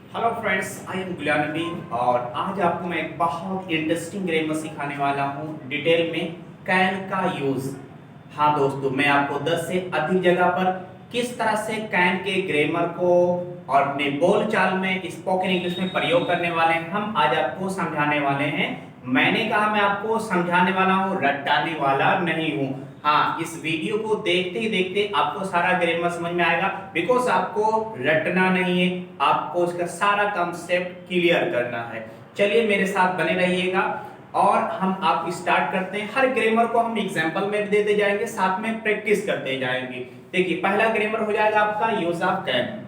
Hello friends, I am Ghulam Nabi और आज आपको मैं एक बहुत इंटरेस्टिंग ग्रामर सिखाने वाला हूँ डिटेल में कैन का यूज़। हाँ दोस्तों, मैं आपको 10 से अधिक जगह पर किस तरह से कैन के ग्रामर को और अपने बोलचाल में स्पोकन इंग्लिश में प्रयोग करने वाले हैं, हम आज आपको समझाने वाले हैं। मैंने कहा मैं आपको समझाने वाला हूँ, रटाने वाला नहीं हूँ। हाँ, इस वीडियो को देखते ही देखते आपको सारा ग्रामर समझ में आएगा, बिकॉज आपको रटना नहीं है, आपको इसका सारा कॉन्सेप्ट क्लियर करना है। चलिए मेरे साथ बने रहिएगा और हम आप स्टार्ट करते हैं। हर ग्रामर को हम एग्जांपल में भी देते जाएंगे, साथ में प्रैक्टिस करते जाएंगे। देखिए, पहला ग्रामर हो जाएगा आपका यूज ऑफ कैन।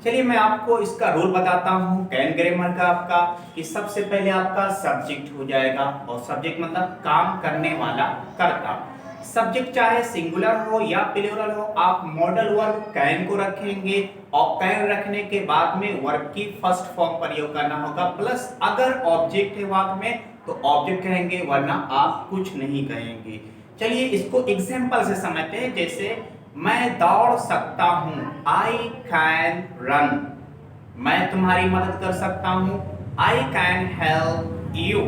चलिए मैं आपको इसका रूल बताता हूँ कैन ग्रामर का आपका, कि सबसे पहले आपका सब्जेक्ट हो जाएगा, और सब्जेक्ट मतलब काम करने वाला, कर्ता। सब्जेक्ट चाहे सिंगुलर हो या प्लूरल हो, आप मॉडल वर्ब कैन को रखेंगे और कैन रखने के बाद में वर्ब की फर्स्ट फॉर्म प्रयोग करना होगा, प्लस अगर ऑब्जेक्ट है वाक्य में तो ऑब्जेक्ट कहेंगे, वरना आप कुछ नहीं कहेंगे। चलिए इसको एग्जांपल से समझते हैं। जैसे मैं दौड़ सकता हूं, आई कैन रन। मैं तुम्हारी मदद कर सकता हूं, I can help you.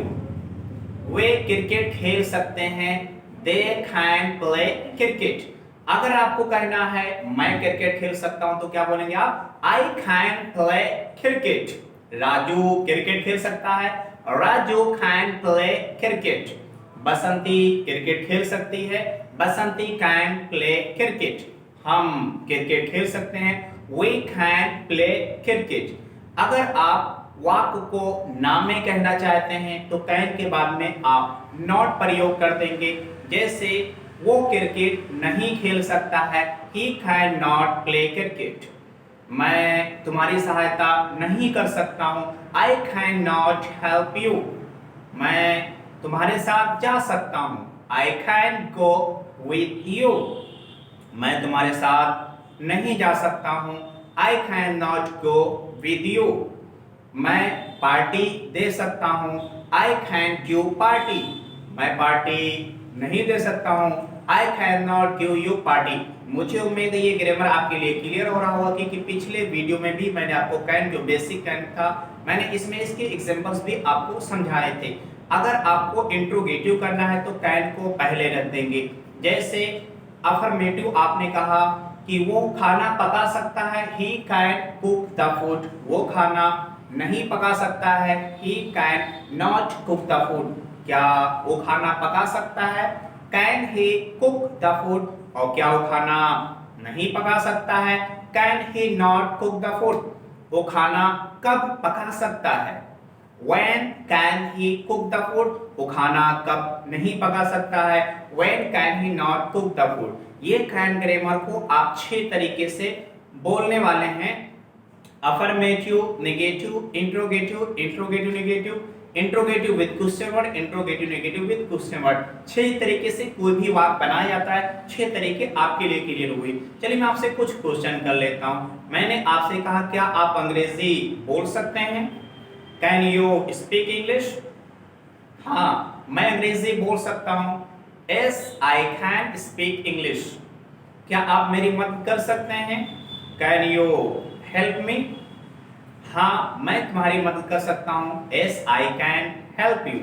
Way cricket खेल सकते हैं, दे कैन प्ले क्रिकेट। अगर आपको कहना है मैं क्रिकेट खेल सकता हूं तो क्या बोलेंगे आप, आई can play cricket. Raju cricket खेल सकता है, Raju can play cricket. Basanti cricket खेल सकती है, बसंती कैन प्ले क्रिकेट। हम क्रिकेट खेल सकते हैं, वी कैन प्ले क्रिकेट। अगर आप वाक्य को नाम में कहना चाहते हैं तो कैन के बाद में आप नॉट प्रयोग कर देंगे। जैसे वो क्रिकेट नहीं खेल सकता है, he can not play cricket. मैं तुम्हारी सहायता नहीं कर सकता हूं, I can not help you. मैं तुम्हारे साथ जा सकता हूं, I can go with you. मैं तुम्हारे साथ नहीं जा सकता हूं, I can not go with you. मैं पार्टी दे सकता हूं, आई कैन गिव पार्टी। मैं पार्टी नहीं दे सकता हूं, I can not give you party. मुझे उम्मीद है ये ग्रामर आपके लिए क्लियर हो रहा होगा, कि पिछले वीडियो में भी मैंने आपको कैन, जो बेसिक कैन था, मैंने इसमें इसके एग्जांपल्स भी आपको समझाए थे। अगर आपको इंट्रोगेटिव करना है तो कैन को पहले रख देंगे। जैसे अफर्मेटिव आपने कहा कि वो खाना पका सकता है, he can cook the food. वो खाना नहीं पका सकता है, he can not cook the food. क्या वो खाना पका सकता है, can he cook the food. और क्या वो खाना नहीं पका सकता है, can he not cook the food. वो खाना कब पका सकता है, When can he cook the food? वो खाना कब नहीं पका सकता है, When can he not cook the food? ये कैन ग्रामर को आप 6 तरीके से बोलने वाले हैं। Affirmative, negative, interrogative, interrogative negative, interrogative with question word, interrogative negative with question word. 6 तरीके से कोई भी वाक्य बनाया जाता है। 6 तरीके आपके लिए क्लियर हुए। चलिए मैं आपसे कुछ क्वेश्चन कर लेता हूँ। मैंने आपसे कहा क्या आप अंग्रेजी बोल सकते हैं, कैन यू स्पीक इंग्लिश। हाँ, मैं अंग्रेजी बोल सकता हूँ, yes I can speak English. क्या आप मेरी मदद कर सकते हैं, कैन यू हेल्प मी। हाँ, मैं तुम्हारी मदद कर सकता हूँ, yes I can help you.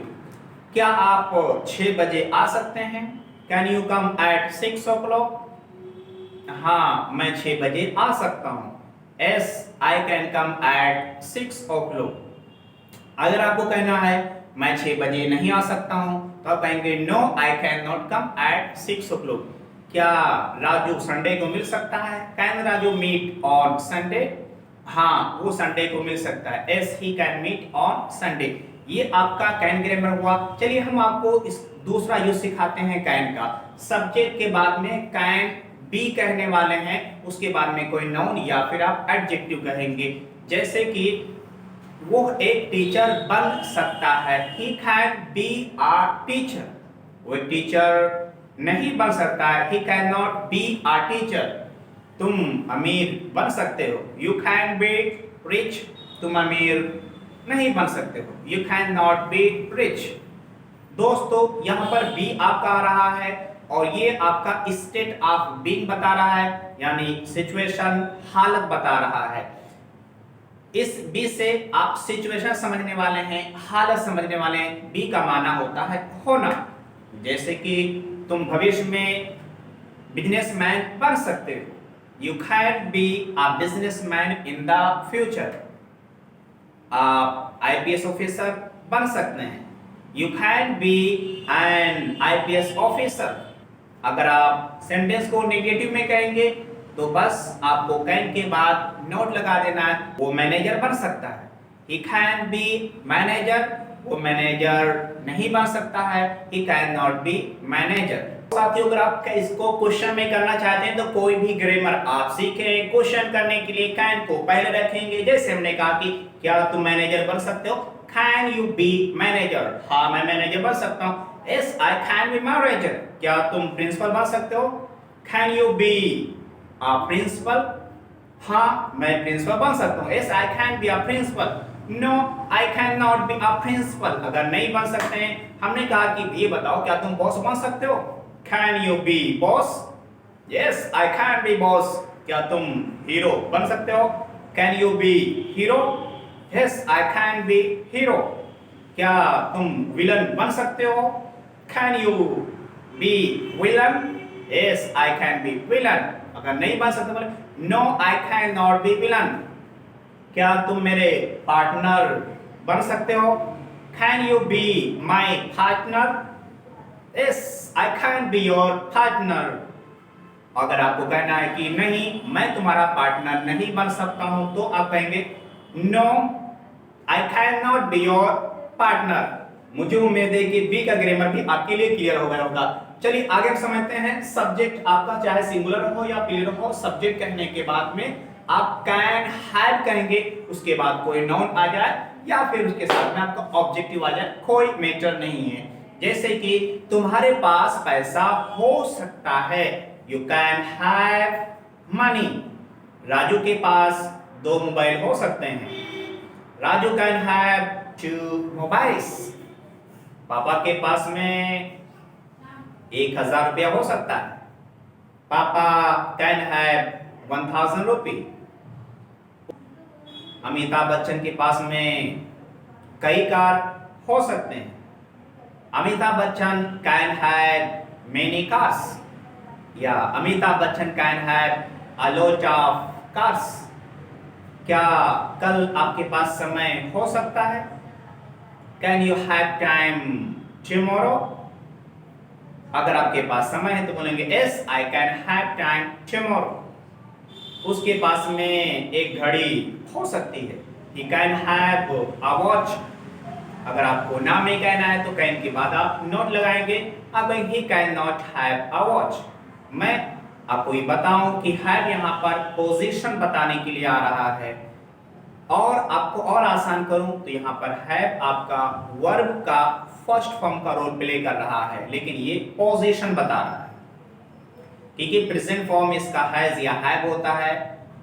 क्या आप 6 बजे आ सकते हैं, can you come at 6 o'clock। हाँ, मैं 6 बजे आ सकता हूँ, yes I can come at 6 o'clock। अगर आपको कहना है मैं 6 बजे नहीं आ सकता हूं तो आप कहेंगे no I can not come at 6 o'clock। क्या राजू संडे को मिल सकता है, can Raju meet on Sunday. हाँ, वो संडे को मिल सकता है, yes he can meet on Sunday. ये आपका कैन ग्रामर हुआ। चलिए हम आपको इस दूसरा यूज सिखाते हैं कैन का। सब्जेक्ट के बाद में कैन बी कहने वाले हैं, उसके बाद में कोई नाउन या फिर आप एडजेक्टिव कहेंगे। जैसे कि वो एक टीचर बन सकता है, he can be a teacher. वो एक टीचर नहीं बन सकता है, he can not be a teacher. तुम अमीर बन सकते हो, यू कैन बी रिच। तुम अमीर नहीं बन सकते हो, you can not be rich. दोस्तों यहाँ पर बी आपका आ रहा है और ये आपका स्टेट ऑफ बीइंग बता रहा है, यानी सिचुएशन, हालत बता रहा है। इस बी से आप सिचुएशन समझने वाले हैं, हालत समझने वाले हैं। बी का माना होता है होना। जैसे कि तुम भविष्य में बिजनेसमैन बन सकते हो। You can be a businessman in the future. आप आईपीएस ऑफिसर बन सकते हैं। You can be N IPS officer. अगर आप सेंटेंस को नेगेटिव में कहेंगे तो बस आपको कैन के बाद नोट लगा देना है, वो मैनेजर बन सकता है। ही कैन बी मैनेजर, वो मैनेजर नहीं बन सकता है। He can not be manager. साथियों, अगर आप इसको क्वेश्चन में करना चाहते हैं तो कोई भी ग्रामर आप सीखें, क्वेश्चन करने के लिए कैन को पहले रखेंगे। जैसे हमने कहा कि क्या तुम मैनेजर बन सकते हो? Can you be manager? हाँ, मैं मैनेजर बन सकता हूँ। Yes, I can be manager. क्या तुम प्रिंसिपल बन सकते हो? Can you be a principal? हाँ, मैं प्रिंसिपल बन सकता हूँ। Yes, I can be a principal. No, I can not be a principal. अगर नहीं बन सकते हैं, हमने कहा कि ये बताओ क्या तुम बॉस बन सकते हो? Can you be boss? Yes, I can be boss. क्या तुम हीरो बन सकते हो? Can you be hero? Yes, I can be hero. क्या तुम विलन बन सकते हो? Can you be villain? Yes, I can be villain. अगर नहीं बन सकते बोले no, I can not be villain. क्या तुम मेरे पार्टनर बन सकते हो? Can you be my partner? Yes, I can B your partner. अगर आपको कहना है कि नहीं, मैं तुम्हारा पार्टनर नहीं बन सकता हूं, तो आप कहेंगे no, I can not be your partner. मुझे उम्मीद है कि बी का ग्रामर भी आपके लिए क्लियर हो गया होगा। चलिए आगे हम समझते हैं। सब्जेक्ट आपका चाहे सिंगुलर हो या प्लूरल हो, सब्जेक्ट कहने के बाद में आप कैन हैव कहेंगे, उसके बाद कोई नाउन आ जाए या फिर उसके साथ में आपका ऑब्जेक्टिव आ जाए, कोई मैटर नहीं है। जैसे कि तुम्हारे पास पैसा हो सकता है। You can have money. Raju के पास 2 मोबाइल हो सकते हैं। Raju can have 2 mobiles. पापा के पास में 1000 रुपया हो सकता है। पापा can have 1000 rupee. Amitabh Bachchan के पास में कई कार हो सकते हैं। Amitabh Bachchan can have many cars. या Amitabh Bachchan can have a lot of cars. क्या कल आपके पास समय हो सकता है? Can you have time tomorrow? अगर आपके पास समय है तो बोलेंगे yes, I can have time tomorrow. उसके पास में एक घड़ी हो सकती है। He can have a watch. अगर आपको नाम नहीं कहना है तो कैन के बाद आप नोट लगाएंगे। अब he can not have a watch. मैं आपको ये बताऊं कि हैव यहाँ पर पोजीशन बताने के लिए आ रहा है, और आपको और आसान करूं तो यहाँ पर हैव आपका वर्ब का फर्स्ट फॉर्म का रोल प्ले कर रहा है, लेकिन ये पोजीशन बता रहा है। क्योंकि प्रेजेंट फॉर्म इसका हैज या हैव होता है,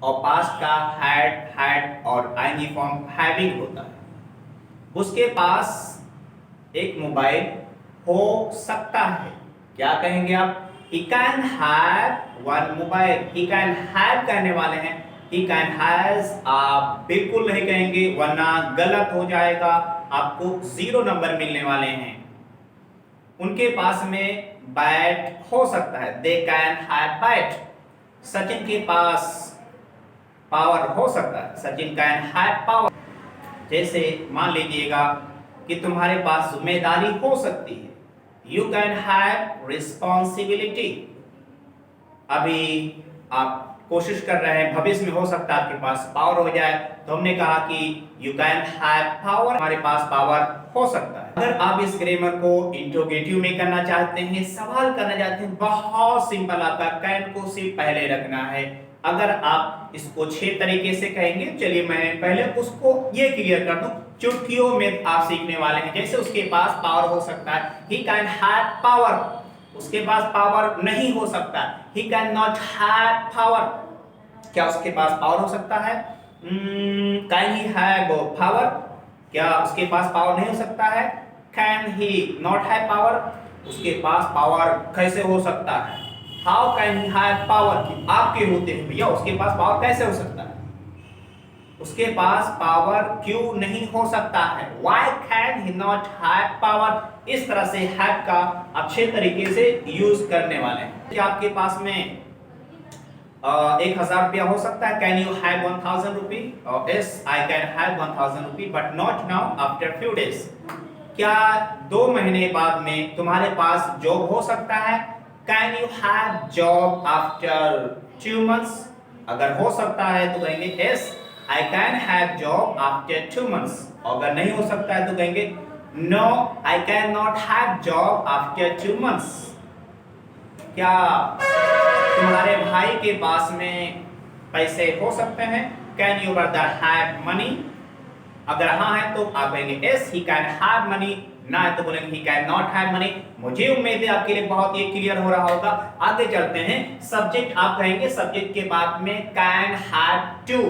और पास्ट का हैड और आईएनजी फॉर्म हैविंग होता है। उसके पास एक मोबाइल हो सकता है। क्या कहेंगे आप? He can have one mobile. He can have कहने वाले हैं। He can has आप बिल्कुल नहीं कहेंगे, वरना गलत हो जाएगा, आपको 0 नंबर मिलने वाले हैं। उनके पास में बैट हो सकता है। They can have bat. Sachin के पास पावर हो सकता है। Sachin can have power. जैसे मान लीजिएगा कि तुम्हारे पास जिम्मेदारी हो सकती है। You can have responsibility. अभी आप कोशिश कर रहे हैं, भविष्य में हो सकता है आपके पास पावर हो जाए, तो हमने कहा कि यू कैन हैव पावर, हमारे पास पावर हो सकता है। अगर आप इस ग्रामर को इंट्रोगेटिव में करना चाहते हैं, सवाल करना चाहते हैं, बहुत सिंपल, आपका कैन को सिर्फ पहले रखना है। अगर आप इसको 6 तरीके से कहेंगे, चलिए मैं पहले उसको ये क्लियर कर दूं। चुटकियों में आप सीखने वाले हैं। जैसे उसके पास पावर हो सकता है, ही कैन हैव पावर। उसके पास पावर नहीं हो सकता, he can not have power. क्या उसके पास पावर हो सकता है? Can he have power? क्या उसके पास पावर नहीं हो सकता है? Can he not have power? उसके पास पावर कैसे हो सकता है? How can he have power? आपके होते हैं भैया, उसके पास पावर कैसे हो सकता है? उसके पास पावर क्यों नहीं हो सकता है? Why can he not have power? इस तरह से have का अच्छे तरीके से यूज करने वाले हैं। क्या आपके पास में 1000 रुपया हो सकता है? Can you have 1000 rupee? Yes, I can have 1000 rupee, but not now, after few days. क्या 2 महीने बाद में तुम्हारे पास जॉब हो सकता है? Can you have job after 2 months? अगर हो सकता है तो कहेंगे yes, I can have job after 2 months. अगर नहीं हो सकता है तो कहेंगे no, I cannot have job after 2 months. क्या तुम्हारे भाई के पास में पैसे हो सकते हैं? Can your brother have money? अगर हाँ है तो आप कहेंगे yes, he can have money. ना है तो बोलेंगे he cannot have money. मुझे उम्मीद है आपके लिए बहुत ये क्लियर हो रहा होगा। आगे चलते हैं। सब्जेक्ट आप कहेंगे, सब्जेक्ट के बाद में can, have to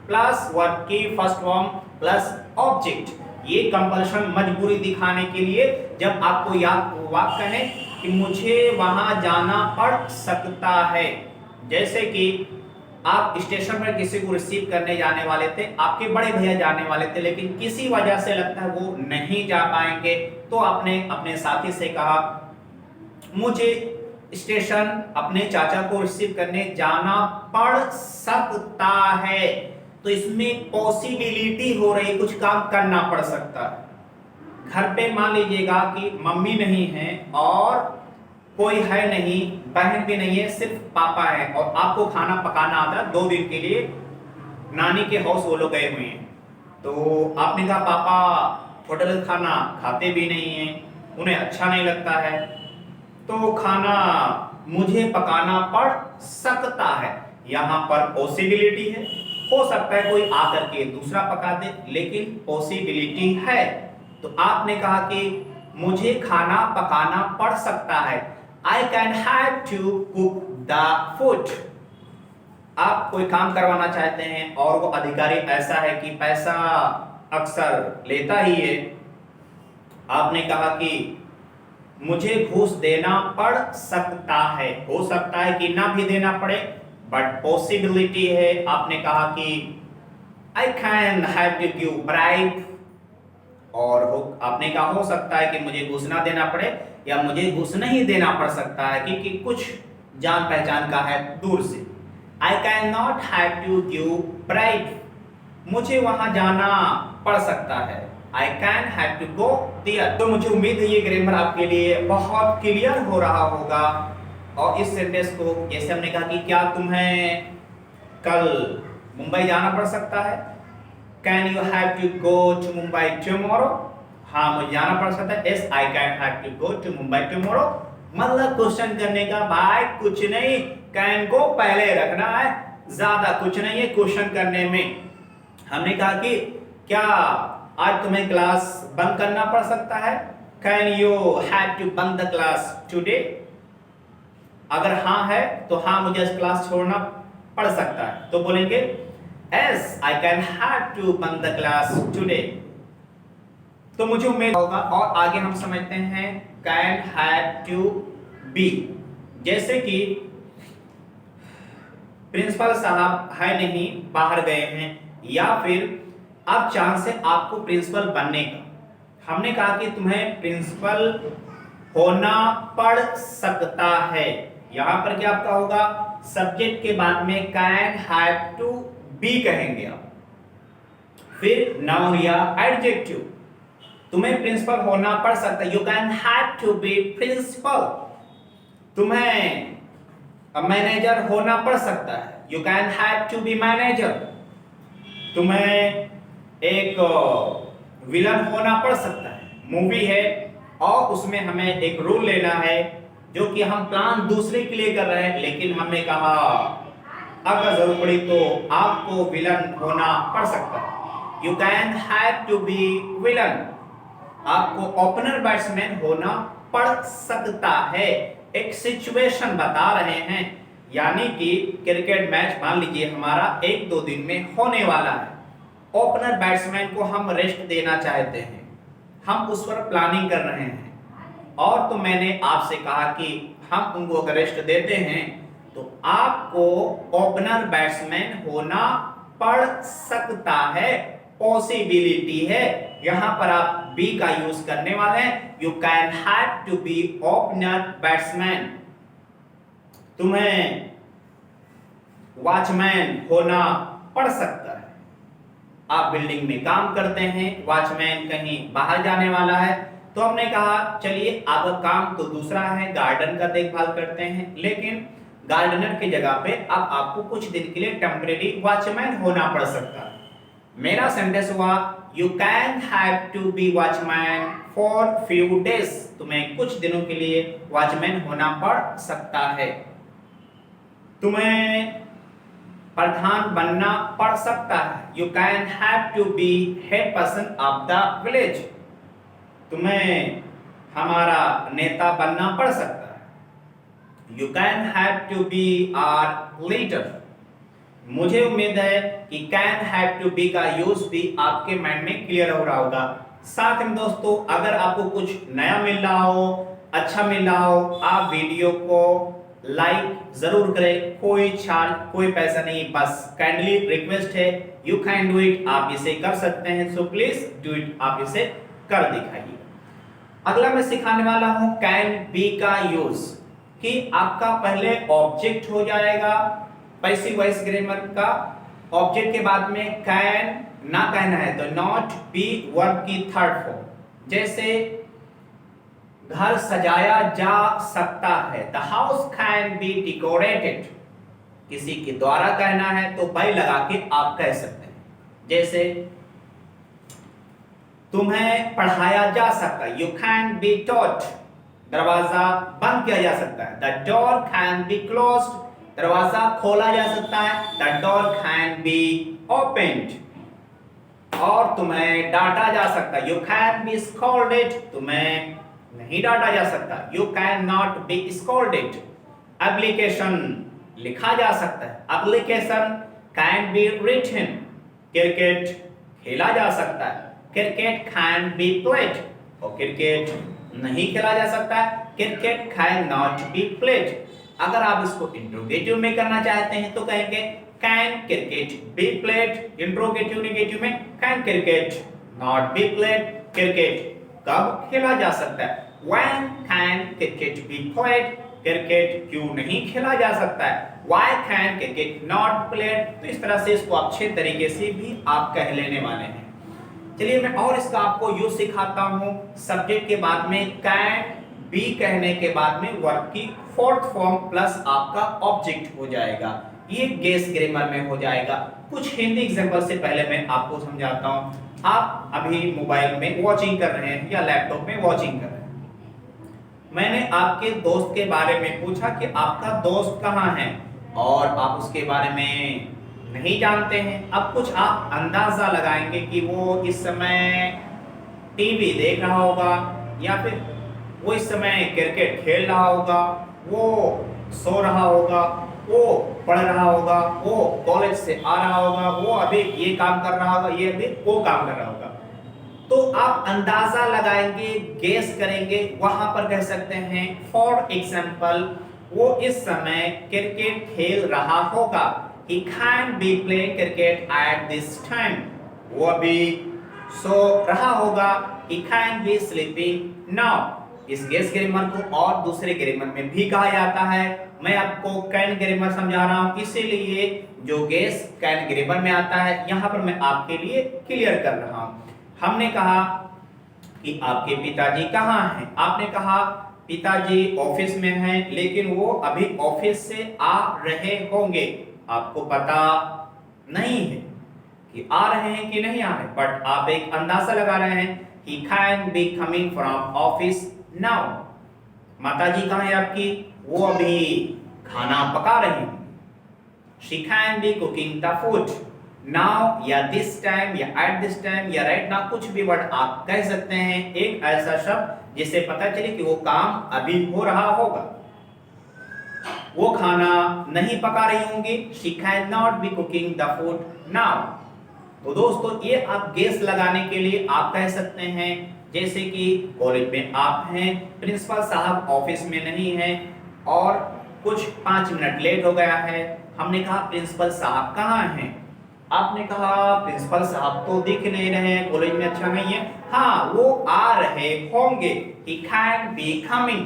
plus verb की फर्स्ट फॉर्म प्लस ऑब्जेक्ट। ये कंपल्शन मजबूरी दिखाने के लिए जब आपको याद वाक्य है कि मुझे वहां जाना पड़ सकता है। जैसे कि आप स्टेशन पर किसी को रिसीव करने जाने वाले थे, आपके बड़े भैया जाने वाले थे, लेकिन किसी वजह से लगता है वो नहीं जा पाएंगे, तो आपने अपने साथी से कहा मुझे स्टेशन अपने चाचा को रिसीव करने जाना पड़ सकता है। तो इसमें पॉसिबिलिटी हो रही, कुछ काम करना पड़ सकता है। घर पे मान लीजिएगा कि मम्मी नहीं है और कोई है नहीं, बहन भी नहीं है, सिर्फ पापा है और आपको खाना पकाना आता है। 2 दिन के लिए नानी के हाउस वो लोग गए हुए हैं, तो आपने कहा पापा होटल खाना खाते भी नहीं है, उन्हें अच्छा नहीं लगता है, तो खाना मुझे पकाना पड़ सकता है। यहाँ पर पॉसिबिलिटी है, हो सकता है कोई आकर के दूसरा पका दे, लेकिन पॉसिबिलिटी है। तो आपने कहा कि मुझे खाना पकाना पड़ सकता है। I can have to cook the food. आप कोई काम करवाना चाहते हैं और वो अधिकारी ऐसा है कि पैसा अक्सर लेता ही है। आपने कहा कि मुझे घूस देना पड़ सकता है, हो सकता है कि ना भी देना पड़े, बट पॉसिबिलिटी है। आपने कहा कि I can have to give bribe, और आपने कहा हो सकता है कि मुझे घूस ना देना पड़े या मुझे घूस नहीं देना पड़ सकता है क्योंकि कुछ जान पहचान का है दूर से। I cannot have to give bribe, मुझे वहां जाना पड़ सकता है। I can have to go there। तो मुझे उम्मीद है ये ग्रामर आपके लिए बहुत क्लियर हो रहा होगा। और इस सेंटेंस को जैसे हमने कहा कि क्या तुम्हें कल मुंबई जाना पड़ सकता है? Can you have to go to Mumbai tomorrow? हाँ, मुझे जाना पड़ सकता है। Yes, I can have to go to Mumbai tomorrow। मतलब क्वेश्चन करने का भाई कुछ नहीं, can को पहले रखना है, ज्यादा कुछ नहीं है क्वेश्चन करने में। हमने कहा कि क्या आज तुम्हें क्लास बंद करना पड़ सकता है? Can you have to bunk the class today? अगर हाँ है तो हाँ, मुझे इस क्लास छोड़ना पड़ सकता है, तो बोलेंगे Yes, I can have to bunk the class today। तो मुझे उम्मीद होगा। और आगे हम समझते हैं can have to be। जैसे कि प्रिंसिपल साहब है नहीं, बाहर गए हैं, या फिर अब चांस है आपको प्रिंसिपल बनने का। हमने कहा कि तुम्हें प्रिंसिपल होना पड़ सकता है। यहां पर क्या आपका होगा? सब्जेक्ट के बाद में can have to be कहेंगे आप, फिर नाउन या एडजेक्टिव। तुम्हें प्रिंसिपल होना पड़ सकता है, you can have to be principal. तुम्हें मैनेजर होना पड़ सकता है, you can have to be manager. तुम्हें एक विलन होना पड़ सकता है, मूवी है और उसमें हमें एक रोल लेना है जो कि हम प्लान दूसरे के लिए कर रहे हैं, लेकिन हमने कहा अगर जरूरत पड़ी तो आपको विलन होना पड़ सकता है, you can have to be villain. आपको ओपनर बैट्समैन होना पड़ सकता है। एक सिचुएशन बता रहे हैं, यानी कि क्रिकेट मैच मान लीजिए हमारा 1-2 दिन में होने वाला है, ओपनर बैट्समैन को हम रेस्ट देना चाहते हैं, हम उस पर प्लानिंग कर रहे हैं, और तो मैंने आपसे कहा कि हम उनको अगर रेस्ट देते हैं तो आपको ओपनर बैट्समैन होना पढ़ सकता है, पॉसिबिलिटी है। यहां पर आप बी का यूज करने वाले हैं। You can have to be opener batsman, तुम्हें वॉचमैन होना पड़ सकता है। आप बिल्डिंग में काम करते हैं, वॉचमैन कहीं बाहर जाने वाला है, तो हमने कहा चलिए आपका काम तो दूसरा है, गार्डन का देखभाल करते हैं, लेकिन गार्डनर की जगह पे अब आपको कुछ दिन के लिए टेम्परेरी वॉचमैन होना पड़ सकता है। मेरा सेंटेंस हुआ you can have to be watchman for few days, तुम्हें कुछ दिनों के लिए वॉचमैन होना पड़ सकता है। तुम्हें प्रधान बनना पड़ सकता है। You can have to be head person of the village, तुम्हें हमारा नेता बनना पड़ सकता है। You can have to be our leader, मुझे उम्मीद है कि कैन हैव टू बी का यूज भी आपके माइंड में क्लियर हो रहा होगा। साथ में दोस्तों अगर आपको कुछ नया मिल रहा हो, अच्छा मिल रहा हो, आप वीडियो को लाइक जरूर करें, कोई चार्ज कोई पैसा नहीं, बस काइंडली रिक्वेस्ट है, यू कैन डू इट, आप इसे कर सकते हैं, सो प्लीज डू इट, आप इसे कर दिखाइए। अगला मैं सिखाने वाला हूं कैन बी का यूज, कि आपका पहले ऑब्जेक्ट हो जाएगा पैसिव वॉइस ग्रामर का, ऑब्जेक्ट के बाद में कैन ना कहना है तो नॉट बी वर्ब की थर्ड फॉर्म। जैसे घर सजाया जा सकता है, the house can be decorated, किसी के द्वारा कहना है तो बाय लगा के आप कह सकते हैं। जैसे तुम्हें पढ़ाया जा सकता है, यू कैन बी टॉट, दरवाजा बंद किया जा सकता है, the door can be closed, दरवाजा खोला जा सकता है, the door can be opened. और तुम्हें डांटा जा सकता है, यू कैन बी स्कॉल्डेड, तुम्हें नहीं डांटा जा सकता, you can not be scolded. Application लिखा जा सकता है, application can be written. Cricket खेला जा सकता है, क्रिकेट कैन बी प्लेड, और क्रिकेट नहीं खेला जा सकता है, cricket can not be played. अगर आप इसको इंट्रोगेटिव में करना चाहते हैं तो कहेंगे can cricket be played, interrogative negative में can cricket not be played, cricket कब खेला जा सकता है, when can cricket be played, cricket क्यों नहीं खेला जा सकता है, why can cricket not played. तो इस तरह से इसको अच्छे तरीके से भी आप कह लेने वाले हैं। चलिए मैं और इसका आपको यूज सिखाता हूं। सब्जेक्ट के बाद में कैन बी कहने के बाद में वर्ब की फोर्थ फॉर्म प्लस आपका ऑब्जेक्ट हो जाएगा, ये गेस ग्रामर में हो जाएगा। कुछ हिंदी एग्जांपल से पहले मैं आपको समझाता हूं। आप अभी मोबाइल में वॉचिंग कर रहे हैं या लैपटॉप में वॉचिंग कर रहे हैं, मैंने आपके दोस्त के बारे में पूछा कि आपका दोस्त कहाँ है, और आप उसके बारे में नहीं जानते हैं। अब कुछ आप अंदाजा लगाएंगे कि वो इस समय टीवी देख रहा होगा, या फिर वो इस समय क्रिकेट खेल रहा होगा, वो सो रहा होगा, वो पढ़ रहा होगा, वो कॉलेज से आ रहा होगा, वो अभी ये काम कर रहा होगा, ये अभी वो काम कर रहा होगा। तो आप अंदाजा लगाएंगे, गेस करेंगे, वहां पर कह सकते हैं फॉर एग्जाम्पल वो इस समय क्रिकेट खेल रहा होगा, he can't be playing cricket at this time, वो अभी सो रहा होगा, he can't be sleeping now। इस गेस ग्रामर को और दूसरे ग्रामर में भी कहा जाता है। मैं आपको कैन ग्रामर समझा रहा हूं, इसीलिए जो गेस कैन ग्रामर में आता है यहां पर मैं आपके लिए क्लियर कर रहा हूं। हमने कहा कि आपके पिताजी कहाँ हैं, आपने कहा पिताजी ऑफिस में हैं, लेकिन वो अभी ऑफिस से आ रहे होंगे, आपको पता नहीं है कि आ रहे हैं कि नहीं आ रहे, बट आप एक अंदाजा लगा रहे हैं he can be coming from office now। माताजी कहाँ है आपकी, वो अभी खाना पका रही हैं, she can be cooking the food now, या this time, या at this time, या right now, कुछ भी वर्ड आप कह सकते हैं, एक ऐसा शब्द जिससे पता चले कि वो काम अभी हो रहा होगा। वो खाना नहीं पका रही होंगी, she cannot be cooking the food now। तो दोस्तों ये आप गेस लगाने के लिए आप कह सकते हैं, जैसे कि कॉलेज में आप हैं, प्रिंसिपल साहब ऑफिस में नहीं हैं और कुछ 5 मिनट लेट हो गया है, हमने कहा प्रिंसिपल साहब कहाँ हैं, आपने कहा प्रिंसिपल साहब तो दिख नहीं रहे, कॉलेज में अच्छा नहीं है। हाँ, वो आ रहे होंगे, he can be coming।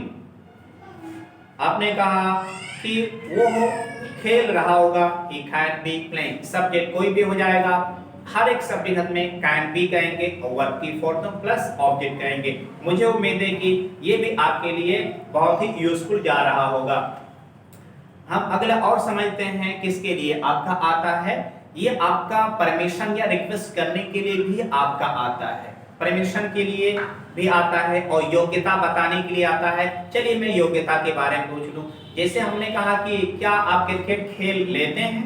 आपने कहा कि वो खेल रहा होगा, he can be playing। Subject कोई भी हो जाएगा, हर एक सब्जेक्ट में कैन बी कहेंगे और वर्ब की फॉर्म प्लस ऑब्जेक्ट कहेंगे। मुझे उम्मीद है कि ये भी आपके लिए बहुत ही यूजफुल जा रहा होगा। हम अगला और समझते हैं किसके लिए आपका आता है। ये आपका परमिशन या रिक्वेस्ट करने के लिए भी आपका आता है, परमिशन के लिए भी आता है और योग्यता बताने के लिए आता है। चलिए मैं योग्यता के बारे में पूछ लूं। जैसे हमने कहा कि क्या आप क्रिकेट खेल लेते हैं,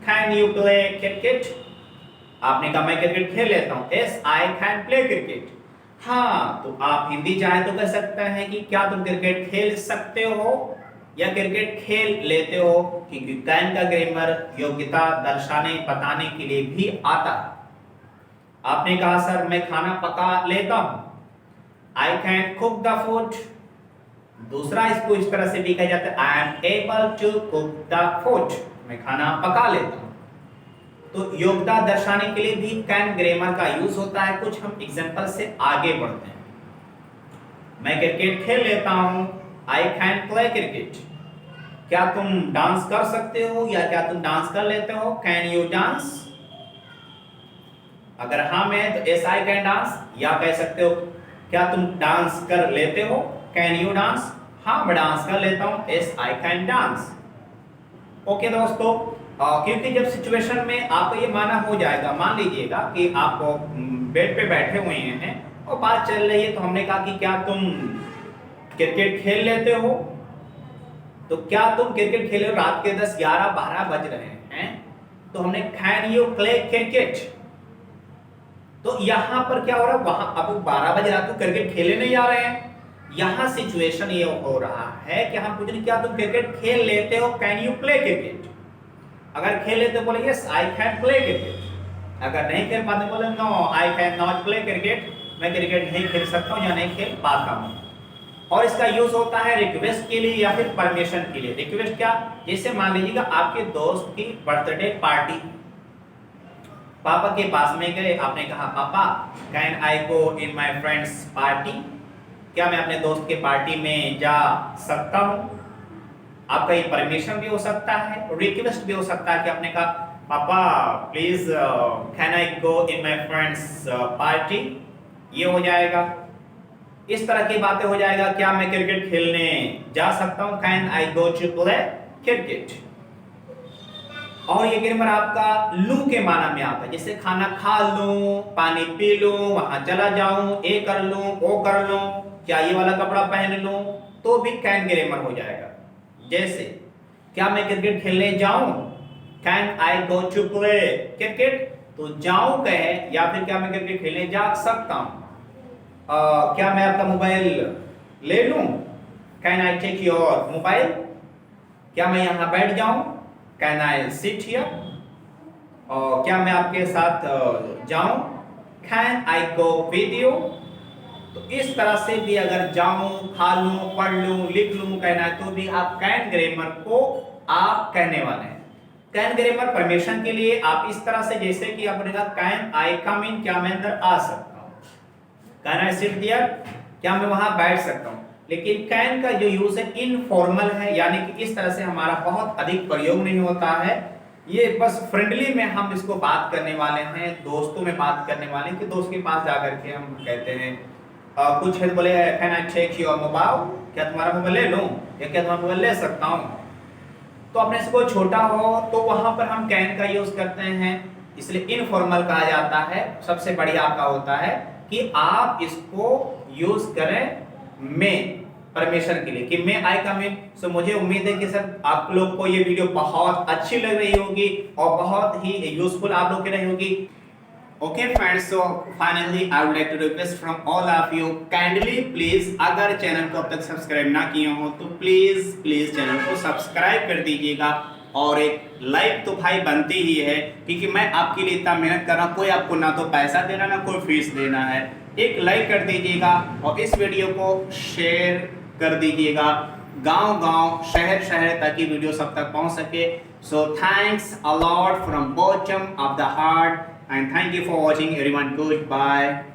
कैन यू प्ले क्रिकेट। आपने कहा मैं क्रिकेट खेल लेता हूं, yes I can play cricket. हाँ, तो आप हिंदी चाहे तो कह सकते हैं कि क्या तुम क्रिकेट खेल सकते हो या क्रिकेट खेल लेते हो, क्योंकि कैन का ग्रामर योग्यता दर्शाने बताने के लिए भी आता है। आपने कहा सर मैं खाना पका लेता हूं, I can cook the food. दूसरा इसको इस तरह से भी कहा जाता है, I am able to cook the food, मैं खाना पका लेता हूं। तो योग्यता दर्शाने के लिए भी कैन ग्रामर का यूज होता है। कुछ हम एग्जांपल से आगे बढ़ते हैं। मैं क्रिकेट खेल लेता हूं, आई कैन प्ले क्रिकेट। क्या तुम डांस कर सकते हो या क्या तुम डांस कर लेते हो, कैन यू डांस। अगर हाँ में तो यस आई कैन डांस, या कह सकते हो क्या तुम डांस कर लेते हो, कैन यू डांस। हाँ मैं डांस कर लेता हूं, yes I can dance. Okay दोस्तों, क्योंकि जब सिचुएशन में आपको ये माना हो जाएगा, मान लीजिएगा कि आप बेड पे बैठे हुए हैं और बात चल रही है, तो हमने कहा कि क्या तुम क्रिकेट खेल लेते हो। तो क्या तुम क्रिकेट खेले हो, रात के 10 11 12 बज रहे हैं, तो हमने कैन यू प्ले क्रिकेट। तो यहां पर क्या हो रहा है, वहां अब 12 बजे रात को क्रिकेट खेले नहीं जा रहे हैं। यहां सिचुएशन ये हो रहा है कि हम पूछ रहे क्या तुम क्रिकेट खेल लेते हो, कैन यू प्ले क्रिकेट। अगर खेल लेते बोले yes I can play cricket. अगर नहीं खेल पाते बोले no I can not play cricket, मैं क्रिकेट नहीं खेल सकता हूं या नहीं खेल पाता हूं। और इसका यूज होता है रिक्वेस्ट के लिए या फिर परमिशन के लिए। रिक्वेस्ट क्या, जैसे मान लीजिएगा आपके दोस्त की बर्थडे पार्टी, पापा के पास में गए, आपने कहा पापा can I go in my friends party, क्या मैं अपने दोस्त के पार्टी में जा सकता हूं। आपका ये परमिशन भी हो सकता है, रिक्वेस्ट भी हो सकता है कि आपने कहा पापा please can I go in my friends party, ये हो जाएगा। इस तरह की बातें हो जाएगा, क्या मैं क्रिकेट खेलने जा सकता हूं, can I go to play cricket. और ये ग्रामर आपका लू के माना में आता है, जैसे खाना खा लूं, पानी पी लूं, वहां चला जाऊं, ये कर लूं, वो कर लूं, क्या ये वाला कपड़ा पहन लूं, तो भी कैन ग्रामर हो जाएगा। जैसे क्या मैं क्रिकेट खेलने जाऊं, can I go to play cricket, तो जाऊं कहे, या फिर क्या मैं क्रिकेट खेलने जा सकता हूं। क्या मैं आपका मोबाइल ले लूं, can I take your mobile. क्या मैं यहां बैठ जाऊं, कैन आई सिट हियर। और क्या मैं आपके साथ जाऊं, can I go with you. तो इस तरह से भी अगर जाऊं, खा लूं, पढ़ लूं, लिख लूं कहना है, तो भी आप कैन ग्रामर को आप कहने वाले हैं। कैन ग्रामर परमिशन के लिए आप इस तरह से, जैसे कि आपने कहा कैन आई कम इन, क्या मैं अंदर आ सकता हूं, कैन आई सिट देयर, क्या मैं वहां बैठ सकता हूं। लेकिन कैन का जो यूज है इनफॉर्मल है, यानी कि इस तरह से हमारा बहुत अधिक प्रयोग नहीं होता है। ये बस फ्रेंडली में हम इसको बात करने वाले हैं, दोस्तों में बात करने वाले हैं कि दोस्त के पास जाकर के हम कहते हैं कुछ है, बोले can I take your mobile, क्या तुम्हारा मोबाइल ले लूं, या क्या तुम्हारा मोबाइल ले सकता हूं। तो अपने से कोई छोटा हो तो वहां पर हम कैन का यूज करते हैं, इसलिए इनफॉर्मल कहा जाता है। सबसे बढ़िया आपका होता है कि आप इसको यूज करें में परमिशन के लिए, कि मैं आई कम इन। सो मुझे उम्मीद है कि सर आप लोग को ये वीडियो बहुत अच्छी लग रही होगी और बहुत ही यूजफुल आप लोग के रही होगी। Okay friends, so finally I would like to request from all of you, kindly please अगर चैनल को अब तक सब्सक्राइब ना किए हो तो प्लीज चैनल को सब्सक्राइब कर दीजिएगा। और एक लाइक तो भाई बनती ही है, क्योंकि मैं आपके लिए इतना मेहनत कर रहा हूँ, कोई आपको ना तो पैसा देना ना कोई फीस देना है। एक लाइक कर दीजिएगा और इस वीडियो को शेयर कर दीजिएगा गांव-गांव, शहर-शहर, ताकि वीडियो सब तक पहुंच सके। So thanks a lot from bottom of the heart and thank you for watching everyone. Goodbye.